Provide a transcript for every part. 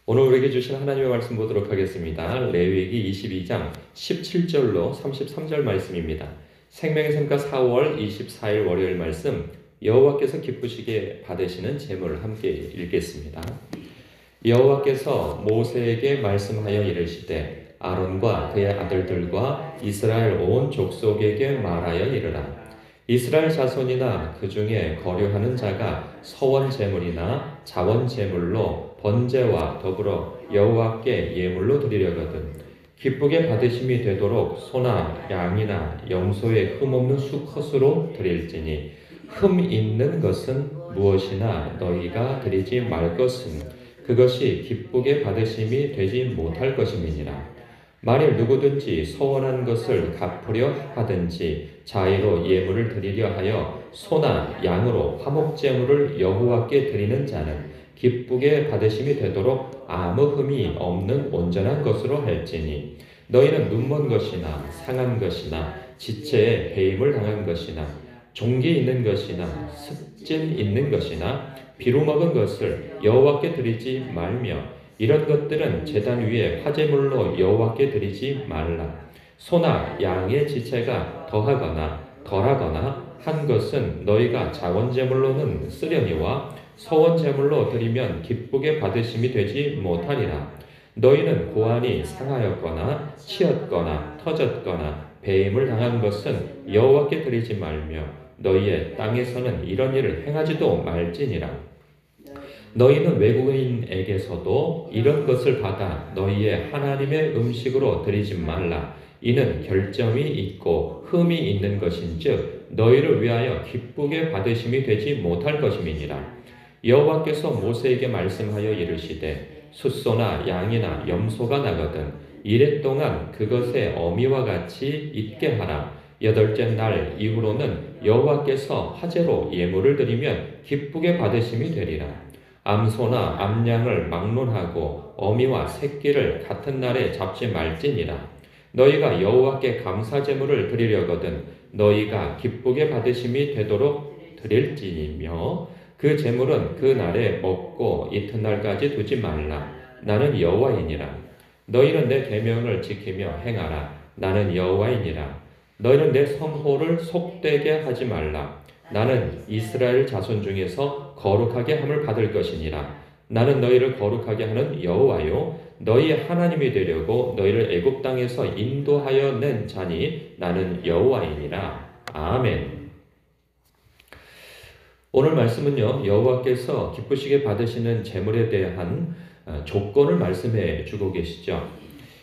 오늘 우리에게 주신 하나님의 말씀 보도록 하겠습니다. 레위기 22장 17절로 33절 말씀입니다. 생명의 샘가 4월 24일 월요일 말씀, 여호와께서 기쁘시게 받으시는 제물을 함께 읽겠습니다. 여호와께서 모세에게 말씀하여 이르시되 아론과 그의 아들들과 이스라엘 온 족속에게 말하여 이르라. 이스라엘 자손이나 그 중에 거류하는 자가 서원 제물이나 자원 제물로 번제와 더불어 여호와께 예물로 드리려거든 기쁘게 받으심이 되도록 소나 양이나 염소의 흠없는 수컷으로 드릴지니 흠 있는 것은 무엇이나 너희가 드리지 말 것은 그것이 기쁘게 받으심이 되지 못할 것임이니라. 만일 누구든지 서원한 것을 갚으려 하든지 자의로 예물을 드리려 하여 소나 양으로 화목제물을 여호와께 드리는 자는 기쁘게 받으심이 되도록 아무 흠이 없는 온전한 것으로 할지니 너희는 눈먼 것이나 상한 것이나 지체에 배임을 당한 것이나 종기 있는 것이나 습진 있는 것이나 비루 먹은 것을 여호와께 드리지 말며 이런 것들은 제단 위에 화제물로 여호와께 드리지 말라. 소나 양의 지체가 더하거나 덜하거나 한 것은 너희가 자원제물로는 쓰려니와 서원제물로 드리면 기쁘게 받으심이 되지 못하리라. 너희는 고안이 상하였거나 치였거나 터졌거나 배임을 당한 것은 여호와께 드리지 말며 너희의 땅에서는 이런 일을 행하지도 말지니라. 너희는 외국인에게서도 이런 것을 받아 너희의 하나님의 음식으로 드리지 말라. 이는 결점이 있고 흠이 있는 것인즉 너희를 위하여 기쁘게 받으심이 되지 못할 것임이니라. 여호와께서 모세에게 말씀하여 이르시되 숫소나 양이나 염소가 나거든 이래 동안 그것의 어미와 같이 있게 하라. 여덟째 날 이후로는 여호와께서 화제로 예물을 드리면 기쁘게 받으심이 되리라. 암소나 암양을 막론하고 어미와 새끼를 같은 날에 잡지 말지니라. 너희가 여호와께 감사제물을 드리려거든 너희가 기쁘게 받으심이 되도록 드릴지니며 그 제물은 그 날에 먹고 이튿날까지 두지 말라. 나는 여호와이니라. 너희는 내 계명을 지키며 행하라. 나는 여호와이니라. 너희는 내 성호를 속되게 하지 말라. 나는 이스라엘 자손 중에서 거룩하게 함을 받을 것이니라. 나는 너희를 거룩하게 하는 여호와요 너희의 하나님이 되려고 너희를 애굽 땅에서 인도하여 낸 자니 나는 여호와이니라. 아멘. 오늘 말씀은요, 여호와께서 기쁘시게 받으시는 제물에 대한 조건을 말씀해 주고 계시죠.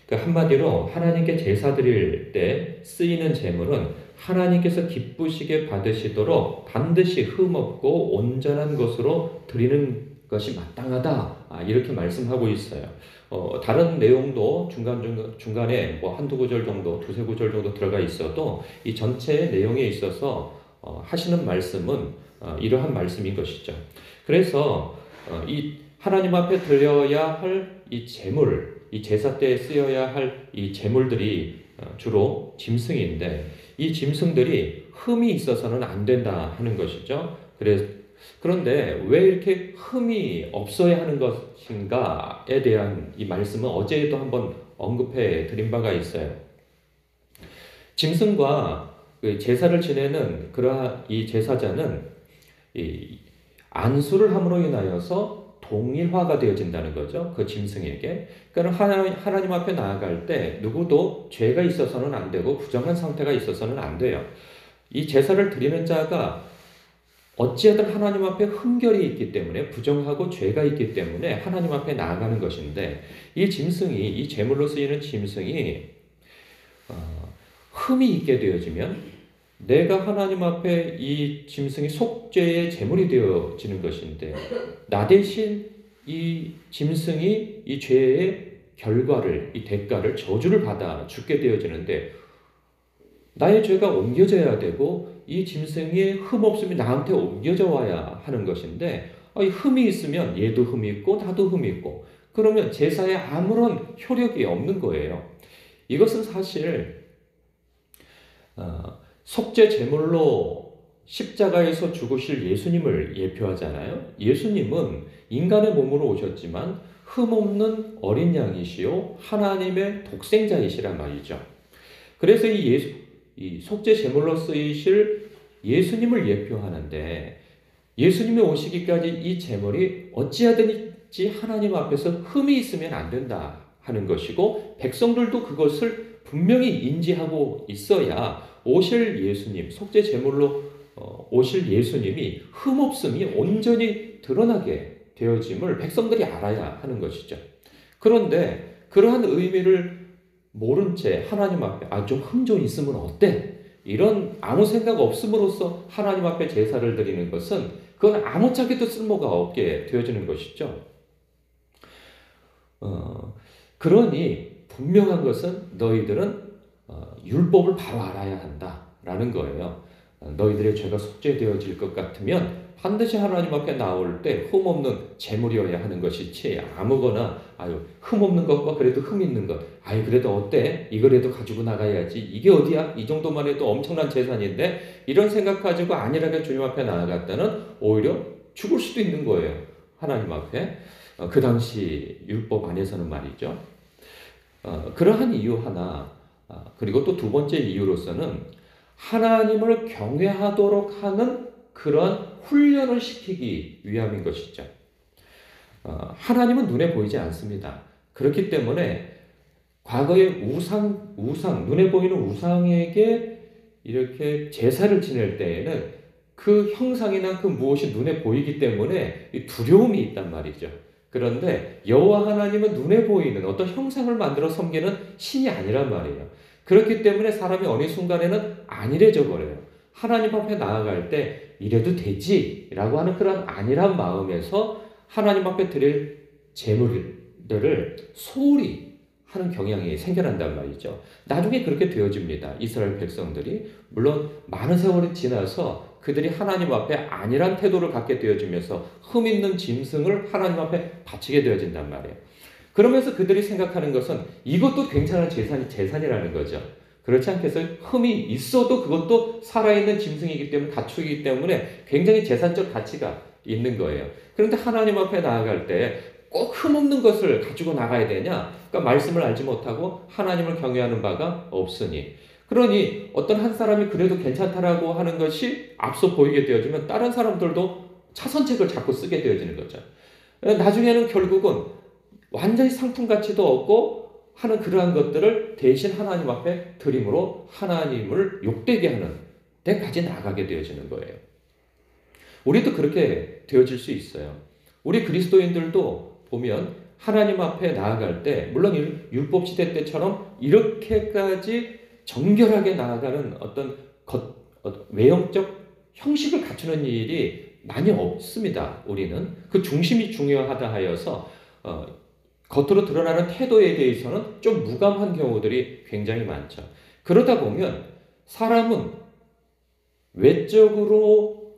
그 한마디로 하나님께 제사 드릴 때 쓰이는 제물은 하나님께서 기쁘시게 받으시도록 반드시 흠없고 온전한 것으로 드리는 것이 마땅하다. 이렇게 말씀하고 있어요. 다른 내용도 중간에 뭐 한두 구절 정도, 두세 구절 정도 들어가 있어도 이 전체 내용에 있어서 하시는 말씀은 이러한 말씀인 것이죠. 그래서 이 하나님 앞에 드려야 할 이 제물, 이 제사 때 쓰여야 할 이 제물들이 주로 짐승인데 이 짐승들이 흠이 있어서는 안 된다 하는 것이죠. 그런데 왜 이렇게 흠이 없어야 하는 것인가에 대한 이 말씀은 어제도 한번 언급해 드린 바가 있어요. 짐승과 제사를 지내는 그러한 이 제사자는 이 안수를 함으로 인하여서 동일화가 되어진다는 거죠. 그 짐승에게. 그러니까 하나님 앞에 나아갈 때 누구도 죄가 있어서는 안 되고 부정한 상태가 있어서는 안 돼요. 이 제사를 드리는 자가 어찌하든 하나님 앞에 흠결이 있기 때문에 부정하고 죄가 있기 때문에 하나님 앞에 나아가는 것인데 이 짐승이 이 제물로 쓰이는 짐승이 흠이 있게 되어지면 내가 하나님 앞에 이 짐승이 속죄의 제물이 되어지는 것인데 나 대신 이 짐승이 이 죄의 결과를, 이 대가를, 저주를 받아 죽게 되어지는데 나의 죄가 옮겨져야 되고 이 짐승의 흠 없음이 나한테 옮겨져 와야 하는 것인데 이 흠이 있으면 얘도 흠이 있고 나도 흠이 있고 그러면 제사에 아무런 효력이 없는 거예요. 이것은 사실 속죄 제물로 십자가에서 죽으실 예수님을 예표하잖아요. 예수님은 인간의 몸으로 오셨지만 흠없는 어린 양이시요 하나님의 독생자이시란 말이죠. 그래서 이 속죄 제물로 쓰이실 예수님을 예표하는데 예수님이 오시기까지 이 제물이 어찌하든지 하나님 앞에서 흠이 있으면 안 된다 하는 것이고 백성들도 그것을 분명히 인지하고 있어야 오실 예수님, 속죄 제물로 오실 예수님이 흠없음이 온전히 드러나게 되어짐을 백성들이 알아야 하는 것이죠. 그런데 그러한 의미를 모른 채 하나님 앞에 좀 흠 좀 있으면 어때? 이런 아무 생각 없음으로써 하나님 앞에 제사를 드리는 것은 그건 아무짝에도 쓸모가 없게 되어지는 것이죠. 그러니 분명한 것은 너희들은 율법을 바로 알아야 한다라는 거예요. 너희들의 죄가 속죄되어질 것 같으면 반드시 하나님 앞에 나올 때 흠없는 제물이어야 하는 것이지 아무거나 흠없는 것과 그래도 흠 있는 것 그래도 어때? 이거라도 가지고 나가야지. 이게 어디야? 이 정도만 해도 엄청난 재산인데 이런 생각 가지고 안일하게 주님 앞에 나아갔다는 오히려 죽을 수도 있는 거예요. 하나님 앞에. 그 당시 율법 안에서는 말이죠. 그러한 이유 하나 그리고 또 두 번째 이유로서는 하나님을 경외하도록 하는 그런 훈련을 시키기 위함인 것이죠. 하나님은 눈에 보이지 않습니다. 그렇기 때문에 과거의 우상, 눈에 보이는 우상에게 이렇게 제사를 지낼 때에는 그 형상이나 그 무엇이 눈에 보이기 때문에 두려움이 있단 말이죠. 그런데 여호와 하나님은 눈에 보이는 어떤 형상을 만들어 섬기는 신이 아니란 말이에요. 그렇기 때문에 사람이 어느 순간에는 안일해져 버려요. 하나님 앞에 나아갈 때 이래도 되지라고 하는 그런 안일한 마음에서 하나님 앞에 드릴 제물들을 소홀히 하는 경향이 생겨난단 말이죠. 나중에 그렇게 되어집니다. 이스라엘 백성들이. 물론 많은 세월이 지나서 그들이 하나님 앞에 안일한 태도를 갖게 되어지면서 흠 있는 짐승을 하나님 앞에 바치게 되어진단 말이에요. 그러면서 그들이 생각하는 것은 이것도 굉장한 재산이라는 거죠. 그렇지 않겠어요? 흠이 있어도 그것도 살아있는 짐승이기 때문에 가축이기 때문에 굉장히 재산적 가치가 있는 거예요. 그런데 하나님 앞에 나아갈 때 꼭 흠없는 것을 가지고 나가야 되냐? 그러니까 말씀을 알지 못하고 하나님을 경외하는 바가 없으니. 그러니 어떤 한 사람이 그래도 괜찮다라고 하는 것이 앞서 보이게 되어지면 다른 사람들도 차선책을 자꾸 쓰게 되어지는 거죠. 나중에는 결국은 완전히 상품 가치도 없고 하는 그러한 것들을 대신 하나님 앞에 드림으로 하나님을 욕되게 하는 데까지 나가게 되어지는 거예요. 우리도 그렇게 되어질 수 있어요. 우리 그리스도인들도 보면 하나님 앞에 나아갈 때 물론 율법 시대 때처럼 이렇게까지 정결하게 나아가는 어떤 외형적 형식을 갖추는 일이 많이 없습니다. 우리는 그 중심이 중요하다 하여서 겉으로 드러나는 태도에 대해서는 좀 무감한 경우들이 굉장히 많죠. 그러다 보면 사람은 외적으로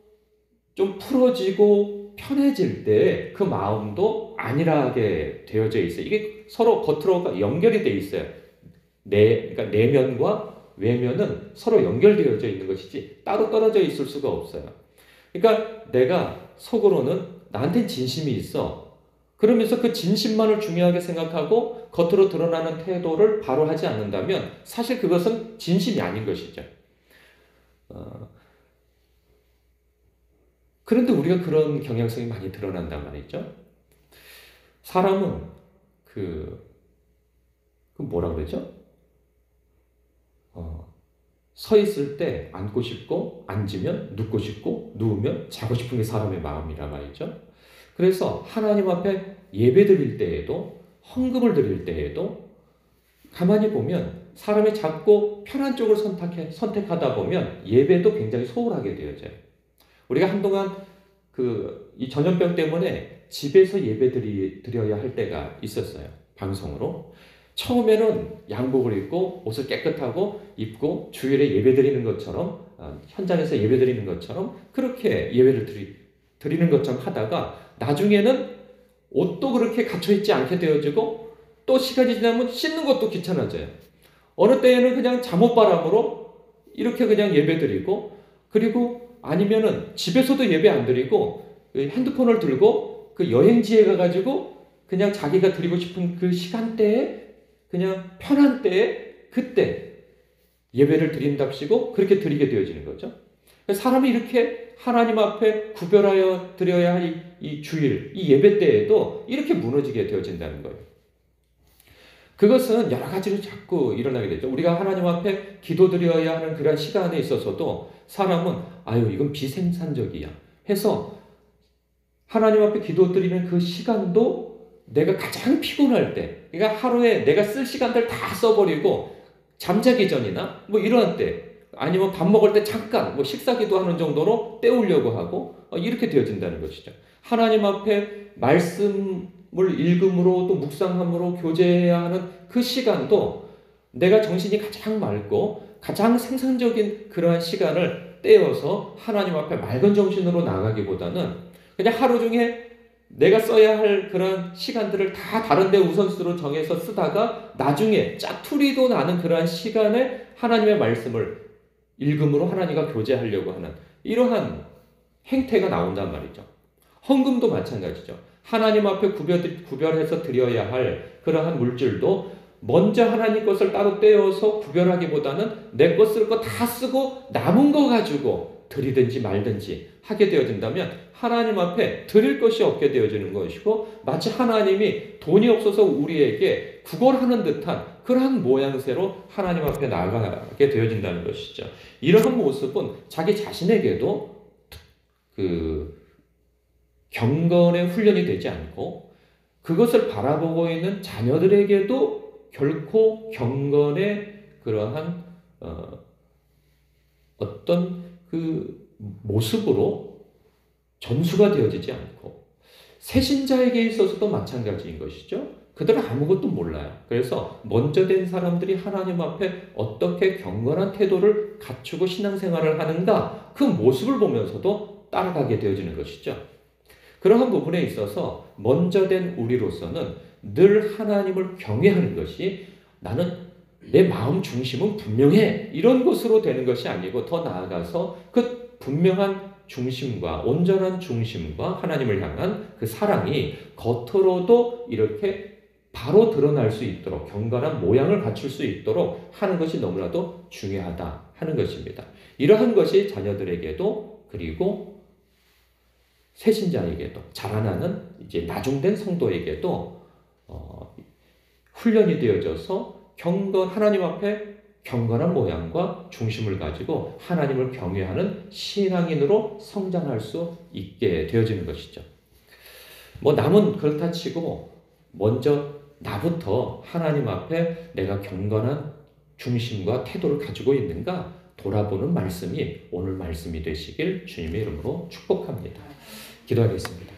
좀 풀어지고 편해질 때 그 마음도 안일하게 되어져 있어요. 이게 서로 겉으로 연결이 되어 있어요. 그러니까 내면과 외면은 서로 연결되어져 있는 것이지 따로 떨어져 있을 수가 없어요. 그러니까 내가 속으로는 나한테 진심이 있어. 그러면서 그 진심만을 중요하게 생각하고 겉으로 드러나는 태도를 바로 하지 않는다면 사실 그것은 진심이 아닌 것이죠. 그런데 우리가 그런 경향성이 많이 드러난단 말이죠. 사람은 뭐라 그러죠? 서 있을 때 앉고 싶고 앉으면 눕고 싶고 누우면 자고 싶은 게 사람의 마음이란 말이죠. 그래서 하나님 앞에 예배 드릴 때에도 헌금을 드릴 때에도 가만히 보면 사람이 자꾸 편한 쪽을 선택하다 보면 예배도 굉장히 소홀하게 되어져요. 우리가 한동안 이 전염병 때문에 집에서 예배 드려야 할 때가 있었어요. 방송으로. 처음에는 양복을 입고 옷을 깨끗하고 입고 주일에 예배 드리는 것처럼 현장에서 예배 드리는 것처럼 그렇게 예배를 드리는 것처럼 하다가 나중에는 옷도 그렇게 갖춰있지 않게 되어지고 또 시간이 지나면 씻는 것도 귀찮아져요. 어느 때에는 그냥 잠옷바람으로 이렇게 그냥 예배 드리고 그리고 아니면은 집에서도 예배 안 드리고 핸드폰을 들고 그 여행지에 가가지고 그냥 자기가 드리고 싶은 그 시간대에 그냥 편한 때에 그때 예배를 드린답시고 그렇게 드리게 되어지는 거죠. 사람이 이렇게 하나님 앞에 구별하여 드려야 할 이 주일, 이 예배 때에도 이렇게 무너지게 되어진다는 거예요. 그것은 여러 가지로 자꾸 일어나게 되죠. 우리가 하나님 앞에 기도드려야 하는 그런 시간에 있어서도 사람은 아유 이건 비생산적이야 해서 하나님 앞에 기도드리는 그 시간도 내가 가장 피곤할 때, 그러니까 하루에 내가 쓸 시간들 다 써버리고 잠자기 전이나 뭐 이런 때, 아니면 밥 먹을 때 잠깐 뭐 식사 기도하는 정도로 때우려고 하고 이렇게 되어진다는 것이죠. 하나님 앞에 말씀을 읽음으로 또 묵상함으로 교제해야 하는 그 시간도 내가 정신이 가장 맑고 가장 생산적인 그러한 시간을 떼어서 하나님 앞에 맑은 정신으로 나가기보다는 그냥 하루 중에 내가 써야 할 그런 시간들을 다 다른 데 우선순위로 정해서 쓰다가 나중에 짜투리도 나는 그러한 시간에 하나님의 말씀을 읽음으로 하나님과 교제하려고 하는 이러한 행태가 나온단 말이죠. 헌금도 마찬가지죠. 하나님 앞에 구별해서 드려야 할 그러한 물질도 먼저 하나님 것을 따로 떼어서 구별하기보다는 내 것 쓸 거 다 쓰고 남은 거 가지고 드리든지 말든지 하게 되어진다면 하나님 앞에 드릴 것이 없게 되어지는 것이고 마치 하나님이 돈이 없어서 우리에게 구걸하는 듯한 그러한 모양새로 하나님 앞에 나가게 되어진다는 것이죠. 이러한 모습은 자기 자신에게도 경건의 훈련이 되지 않고 그것을 바라보고 있는 자녀들에게도 결코 경건의 그러한 어떤 그 모습으로 전수가 되어지지 않고 새신자에게 있어서도 마찬가지인 것이죠. 그들은 아무것도 몰라요. 그래서 먼저 된 사람들이 하나님 앞에 어떻게 경건한 태도를 갖추고 신앙생활을 하는가 그 모습을 보면서도 따라가게 되어지는 것이죠. 그러한 부분에 있어서 먼저 된 우리로서는 늘 하나님을 경외하는 것이 나는 내 마음 중심은 분명해 이런 것으로 되는 것이 아니고 더 나아가서 그 분명한 중심과 온전한 중심과 하나님을 향한 그 사랑이 겉으로도 이렇게 바로 드러날 수 있도록 경건한 모양을 갖출 수 있도록 하는 것이 너무나도 중요하다 하는 것입니다. 이러한 것이 자녀들에게도 그리고 새신자에게도 자라나는 이제 나중된 성도에게도 훈련이 되어져서 하나님 앞에 경건한 모양과 중심을 가지고 하나님을 경외하는 신앙인으로 성장할 수 있게 되어지는 것이죠. 뭐 남은 그렇다 치고 먼저 나부터 하나님 앞에 내가 경건한 중심과 태도를 가지고 있는가 돌아보는 말씀이 오늘 말씀이 되시길 주님의 이름으로 축복합니다. 기도하겠습니다.